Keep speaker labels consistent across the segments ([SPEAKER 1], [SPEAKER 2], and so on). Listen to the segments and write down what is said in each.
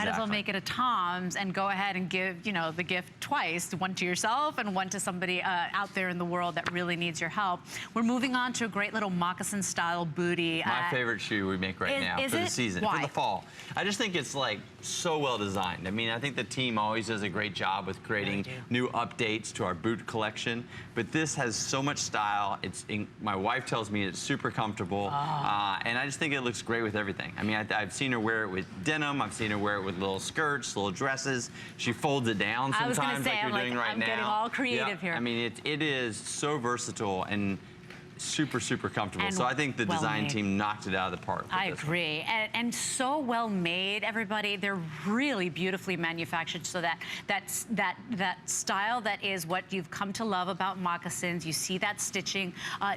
[SPEAKER 1] Might as well make it a TOMS and go ahead and give, you know, the gift twice, one to yourself and one to somebody out there in the world that really needs your help. We're moving on to a great little moccasin style bootie.
[SPEAKER 2] My favorite shoe we make right now for the season, for the fall. I just think it's like so well designed. I mean, I think the team always does a great job with creating new updates to our boot collection, but this has so much style. My wife tells me it's super comfortable, and I just think it looks great with everything. I mean, I've seen her wear it with denim, I've seen her wear it with little skirts, little dresses. She folds it down sometimes like you're doing right now.
[SPEAKER 1] I'm getting all creative here.
[SPEAKER 2] I mean, it is so versatile and super, super comfortable. And so I think the design team knocked it out of the park.
[SPEAKER 1] I agree. And so well made, everybody. They're really beautifully manufactured so that style that is what you've come to love about moccasins. You see that stitching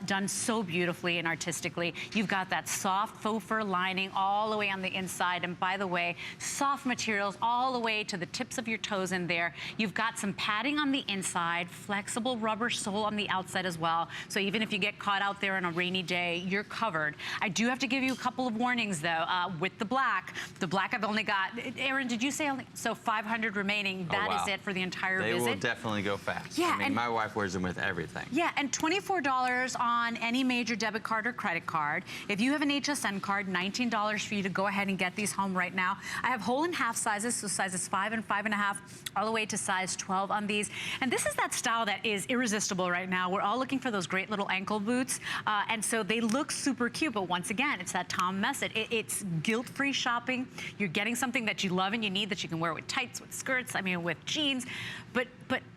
[SPEAKER 1] done so beautifully and artistically. You've got that soft faux fur lining all the way on the inside. And by the way, soft materials all the way to the tips of your toes in there. You've got some padding on the inside, flexible rubber sole on the outside as well. So even if you get caught out there on a rainy day, you're covered. I do have to give you a couple of warnings though. With the black I've only got, Aaron, did you say only, so 500 remaining, that is it for the entire visit?
[SPEAKER 2] They will definitely go fast.
[SPEAKER 1] Yeah,
[SPEAKER 2] I mean, my wife wears them with everything.
[SPEAKER 1] Yeah, and $24 on any major debit card or credit card. If you have an HSN card, $19 for you to go ahead and get these home right now. I have whole and half sizes, so sizes 5 and 5.5, all the way to size 12 on these. And this is that style that is irresistible right now. We're all looking for those great little ankle boots. And so they look super cute, but once again, it's that Tom method. It's guilt-free shopping. You're getting something that you love and you need that you can wear with tights, with skirts, I mean, with jeans. But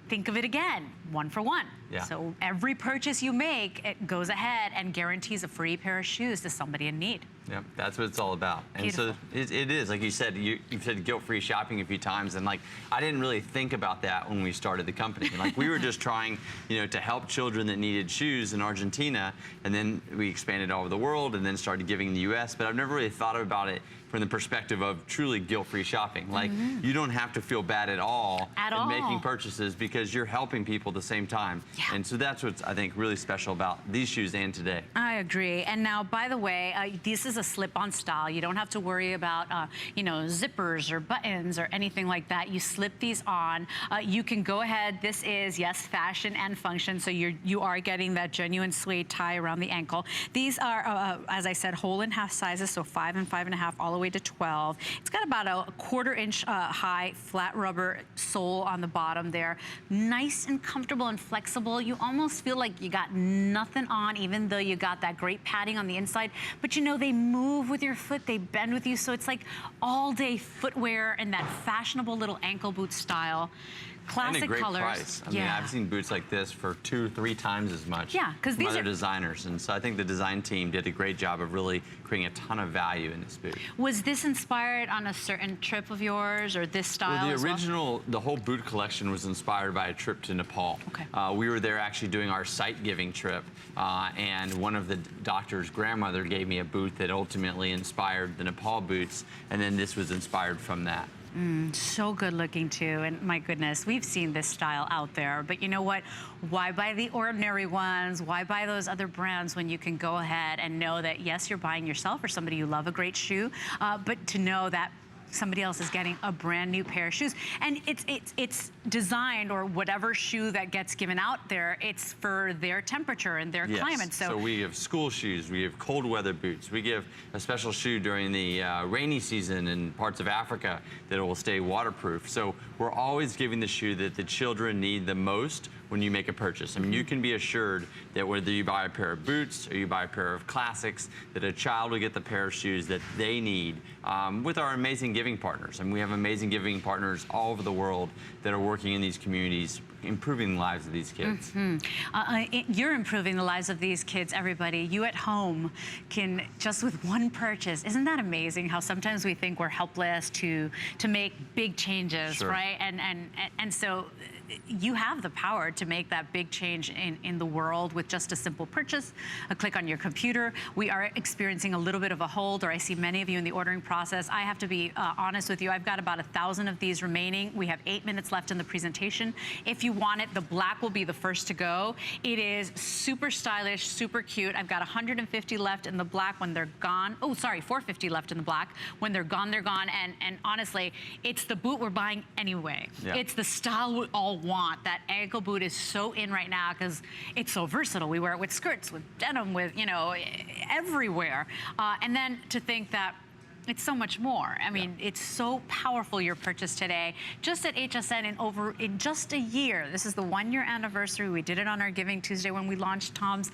[SPEAKER 1] think of it again, one for one.
[SPEAKER 2] Yeah.
[SPEAKER 1] So every purchase you make, it goes ahead and guarantees a free pair of shoes to somebody in need.
[SPEAKER 2] Yep, that's what it's all about. And
[SPEAKER 1] beautiful.
[SPEAKER 2] So it is, like you said, you've said guilt-free shopping a few times, and like, I didn't really think about that when we started the company. Like, we were just trying, you know, to help children that needed shoes in Argentina, and then we expanded all over the world and then started giving in the US, but I've never really thought about it from the perspective of truly guilt-free shopping. Like, you don't have to feel bad at all in making purchases because you're helping people at the same time. Yeah. And so that's what's, I think, really special about these shoes and today.
[SPEAKER 1] I agree. And now, by the way, this is a slip-on style. You don't have to worry about, you know, zippers or buttons or anything like that. You slip these on. You can go ahead. This is, yes, fashion and function. So you are getting that genuine suede tie around the ankle. These are, as I said, whole and half sizes, so 5 and 5.5 all the way to 12. It's got about a 1/4 inch high flat rubber sole on the bottom there. Nice and comfortable and flexible. You almost feel like you got nothing on, even though you got that great padding on the inside. But you know, they move with your foot, they bend with you, so it's like all day footwear in that fashionable little ankle boot style. Classic
[SPEAKER 2] and a great
[SPEAKER 1] colors.
[SPEAKER 2] Price. I mean, I've seen boots like this for 2 or 3 times as much from other designers. And so I think the design team did a great job of really creating a ton of value in this boot.
[SPEAKER 1] Was this inspired on a certain trip of yours or this style?
[SPEAKER 2] Well, the original, the whole boot collection was inspired by a trip to Nepal. Okay. We were there actually doing our sight giving trip. And one of the doctor's grandmother gave me a boot that ultimately inspired the Nepal boots. And then this was inspired from that.
[SPEAKER 1] So good looking too, and my goodness, we've seen this style out there, but you know what? Why buy the ordinary ones? Why buy those other brands when you can go ahead and know that, yes, you're buying yourself or somebody you love a great shoe, but to know that somebody else is getting a brand new pair of shoes. And it's designed, or whatever shoe that gets given out there, it's for their temperature and their climate.
[SPEAKER 2] So we have school shoes, we have cold weather boots, we give a special shoe during the rainy season in parts of Africa that will stay waterproof. So we're always giving the shoe that the children need the most when you make a purchase. I mean, you can be assured that whether you buy a pair of boots or you buy a pair of classics, that a child will get the pair of shoes that they need with our amazing giving partners. And we have amazing giving partners all over the world that are working in these communities, improving the lives of these kids.
[SPEAKER 1] You're improving the lives of these kids, everybody. You at home can, just with one purchase, isn't that amazing how sometimes we think we're helpless to make big changes, right? And so you have the power to make that big change in the world with just a simple purchase, a click on your computer. We are experiencing a little bit of a hold, or I see many of you in the ordering process. I have to be honest with you. I've got about 1,000 of these remaining. We have 8 minutes left in the presentation. If you want it, the black will be the first to go. It is super stylish, super cute. I've got 150 left in the black. When they're gone, oh, sorry, 450 left in the black. When they're gone, they're gone. And honestly, it's the boot we're buying anyway.
[SPEAKER 2] Yeah.
[SPEAKER 1] It's the style we all want. That ankle boot is so in right now because it's so versatile. We wear it with skirts, with denim, with, you know, everywhere. And then to think that it's so much more. I mean, it's so powerful, your purchase today. Just at HSN in just a year, this is the 1-year anniversary. We did it on our Giving Tuesday when we launched TOMS.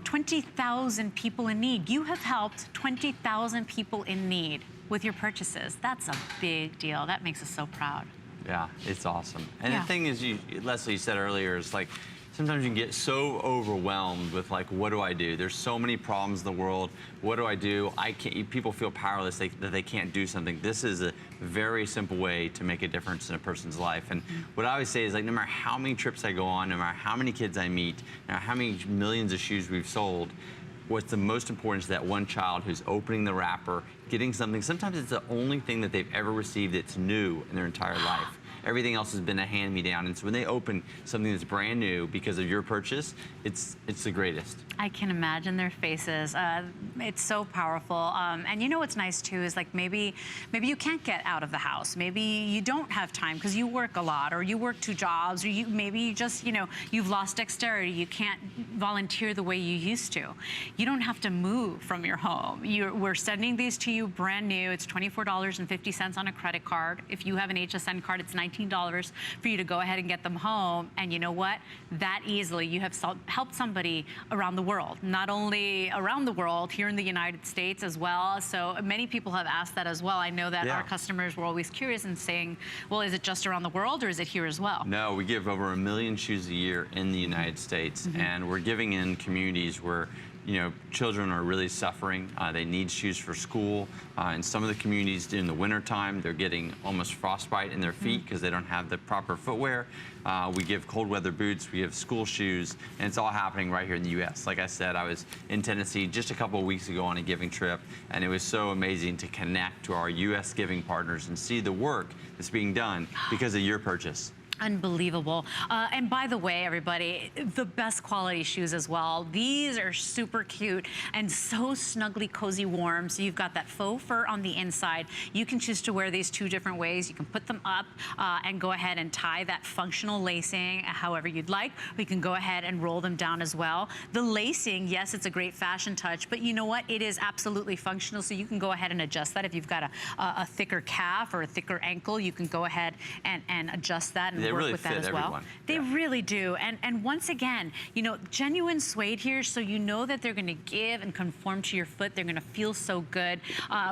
[SPEAKER 1] 20,000 people in need. You have helped 20,000 people in need with your purchases. That's a big deal. That makes us so proud.
[SPEAKER 2] Yeah, it's awesome. And the thing is, Leslie, you said earlier, is like, sometimes you can get so overwhelmed with like, what do I do? There's so many problems in the world. What do I do? People feel powerless that they can't do something. This is a very simple way to make a difference in a person's life. And what I always say is, like, no matter how many trips I go on, no matter how many kids I meet, no matter how many millions of shoes we've sold, what's the most important is that one child who's opening the wrapper, getting something. Sometimes it's the only thing that they've ever received that's new in their entire life. Everything else has been a hand-me-down. And so when they open something that's brand new because of your purchase, it's the greatest.
[SPEAKER 1] I can imagine their faces. It's so powerful. And you know what's nice too is, like, maybe you can't get out of the house. Maybe you don't have time because you work a lot, or you work 2 jobs, or maybe you just, you know, you've lost dexterity. You can't volunteer the way you used to. You don't have to move from your home. We're sending these to you brand new. It's $24.50 on a credit card. If you have an HSN card, it's $19 for you to go ahead and get them home. And you know what? That easily, you have helped somebody around the world, not only around the world, here in the United States as well. So many people have asked that as well. I know that our customers were always curious and saying, well, is it just around the world, or is it here as well? No,
[SPEAKER 2] we give over 1 million shoes a year in the United States, and we're giving in communities where, you know, children are really suffering. They need shoes for school. In some of the communities in the wintertime, they're getting almost frostbite in their feet because they don't have the proper footwear. We give cold weather boots, we have school shoes, and it's all happening right here in the U.S. Like I said, I was in Tennessee just a couple of weeks ago on a giving trip, and it was so amazing to connect to our U.S. giving partners and see the work that's being done because of your purchase.
[SPEAKER 1] Unbelievable. And by the way, everybody, the best quality shoes as well. These are super cute and so snugly cozy warm. So you've got that faux fur on the inside. You can choose to wear these 2 different ways. You can put them up and go ahead and tie that functional lacing however you'd like. We can go ahead and roll them down as well. The lacing, yes, it's a great fashion touch, but you know what? It is absolutely functional. So you can go ahead and adjust that. If you've got a thicker calf or a thicker ankle, you can go ahead and adjust that and
[SPEAKER 2] they
[SPEAKER 1] work
[SPEAKER 2] really
[SPEAKER 1] with that
[SPEAKER 2] fit
[SPEAKER 1] as well.
[SPEAKER 2] Everyone.
[SPEAKER 1] They really do. And once again, you know, genuine suede here, so you know that they're going to give and conform to your foot. They're going to feel so good.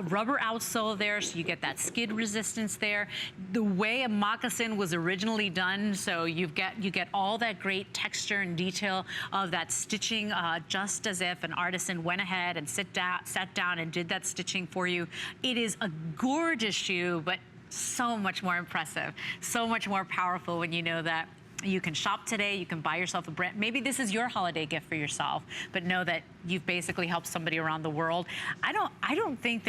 [SPEAKER 1] Rubber outsole there, so you get that skid resistance there. The way a moccasin was originally done, so you get all that great texture and detail of that stitching, just as if an artisan went ahead and sat down and did that stitching for you. It is a gorgeous shoe, but so much more impressive, so much more powerful when you know that you can shop today, you can buy yourself a brand. Maybe this is your holiday gift for yourself, but know that you've basically helped somebody around the world. I don't think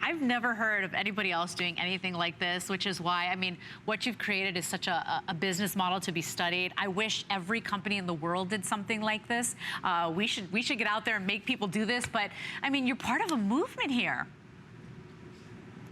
[SPEAKER 1] I've never heard of anybody else doing anything like this, which is why, I mean, what you've created is such a business model to be studied. I wish every company in the world did something like this. We should get out there and make people do this, but I mean, you're part of a movement here.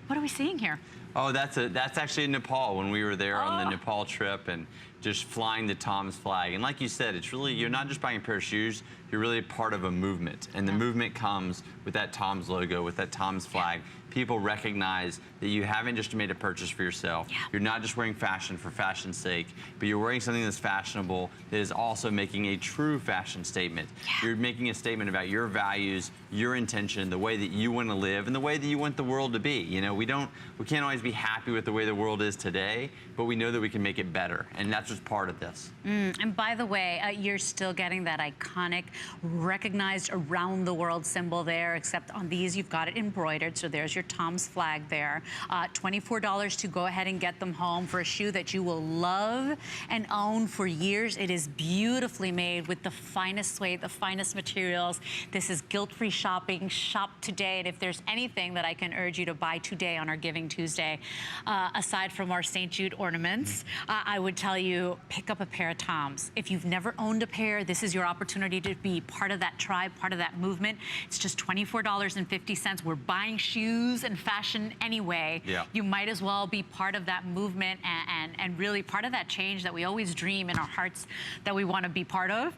[SPEAKER 1] What are we seeing here?
[SPEAKER 2] Oh, that's actually in Nepal when we were there on the Nepal trip and just flying the TOMS flag. And like you said, it's really, you're not just buying a pair of shoes, you're really a part of a movement. And the movement comes with that TOMS logo, with that TOMS flag. People recognize that you haven't just made a purchase for yourself. You're not just wearing fashion for fashion's sake, but you're wearing something that's fashionable that is also making a true fashion statement. You're making a statement about your values, your intention, the way that you want to live, and the way that you want the world to be. You know, we can't always be happy with the way the world is today, but we know that we can make it better. And that's that's what's part of this.
[SPEAKER 1] And by the way, you're still getting that iconic, recognized around the world symbol there, except on these you've got it embroidered, so there's your TOMS flag there. $24 to go ahead and get them home for a shoe that you will love and own for years. It is beautifully made with the finest suede, the finest materials. This is guilt-free shopping. Shop today, and if there's anything that I can urge you to buy today on our Giving Tuesday, aside from our St. Jude ornaments, I would tell you, pick up a pair of TOMS. If you've never owned a pair, this is your opportunity to be part of that tribe, part of that movement. It's just $24.50. We're buying shoes and fashion anyway.
[SPEAKER 2] Yeah.
[SPEAKER 1] You might as well be part of that movement and really part of that change that we always dream in our hearts that we want to be part of.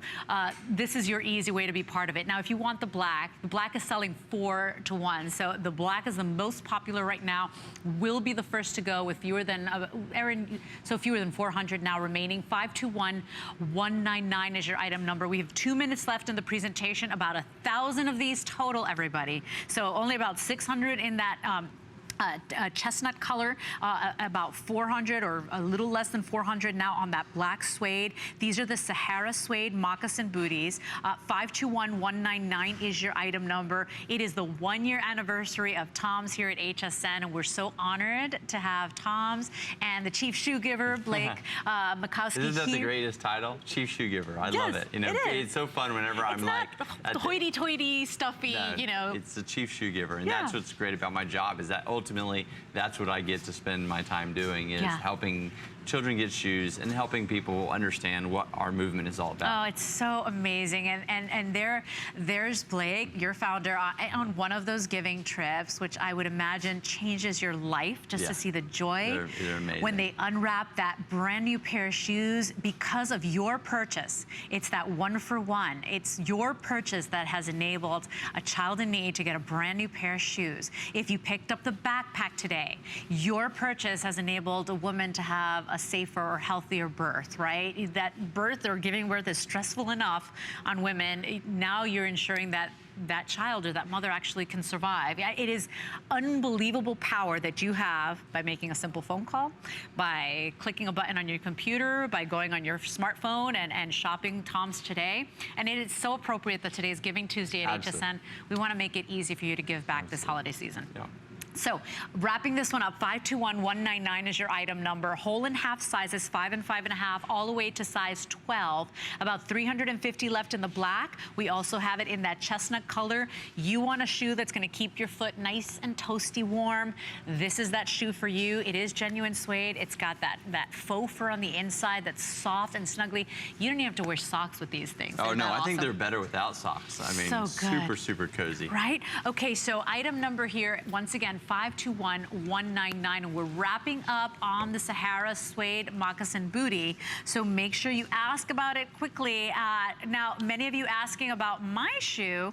[SPEAKER 1] This is your easy way to be part of it. Now, if you want the black is selling 4 to 1. So the black is the most popular right now, will be the first to go with fewer than, fewer than 400 now remaining. 521199 is your item number. We have 2 minutes left in the presentation, about 1,000 of these total, everybody. So only about 600 in that chestnut color, about 400 or a little less than 400 now on that black suede. These are the Zahara Suede Moccasin Booties. 521199 is your item number. It is the 1-year anniversary of TOMS here at HSN, and we're so honored to have TOMS and the chief shoe giver, Blake Makowski.
[SPEAKER 2] Isn't that the greatest title? Chief shoe giver. I love it. You know, it's so fun whenever I'm like
[SPEAKER 1] hoity-toity, stuffy,
[SPEAKER 2] no,
[SPEAKER 1] you know.
[SPEAKER 2] It's the chief shoe giver, and that's what's great about my job, is that ultimately that's what I get to spend my time doing, is helping children get shoes and helping people understand what our movement is all about.
[SPEAKER 1] Oh, it's so amazing. And there's Blake, your founder, on one of those giving trips, which I would imagine changes your life just to see the joy
[SPEAKER 2] they're amazing.
[SPEAKER 1] when they unwrap that brand new pair of shoes because of your purchase. It's that 1-for-1. It's your purchase that has enabled a child in need to get a brand new pair of shoes. If you picked up the backpack today, your purchase has enabled a woman to have a safer or healthier birth, right? That birth or giving birth is stressful enough on women. Now you're ensuring that that child or that mother actually can survive. It is unbelievable power that you have by making a simple phone call, by clicking a button on your computer, by going on your smartphone and shopping TOMS today. And it is so appropriate that today is Giving Tuesday at HSN. We want to make it easy for you to give back this holiday season. So wrapping this one up, 521199 is your item number. Whole and half sizes, 5 and 5.5, all the way to size 12. About 350 left in the black. We also have it in that chestnut color. You want a shoe that's going to keep your foot nice and toasty warm. This is that shoe for you. It is genuine suede. It's got that faux fur on the inside that's soft and snuggly. You don't even have to wear socks with these things.
[SPEAKER 2] Oh, no, I think they're better without socks. I mean,
[SPEAKER 1] so
[SPEAKER 2] super, super cozy.
[SPEAKER 1] Right? Okay, so item number here, once again, 521199, and we're wrapping up on the Zahara Suede Moccasin Bootie, so make sure you ask about it quickly. Now, many of you asking about my shoe.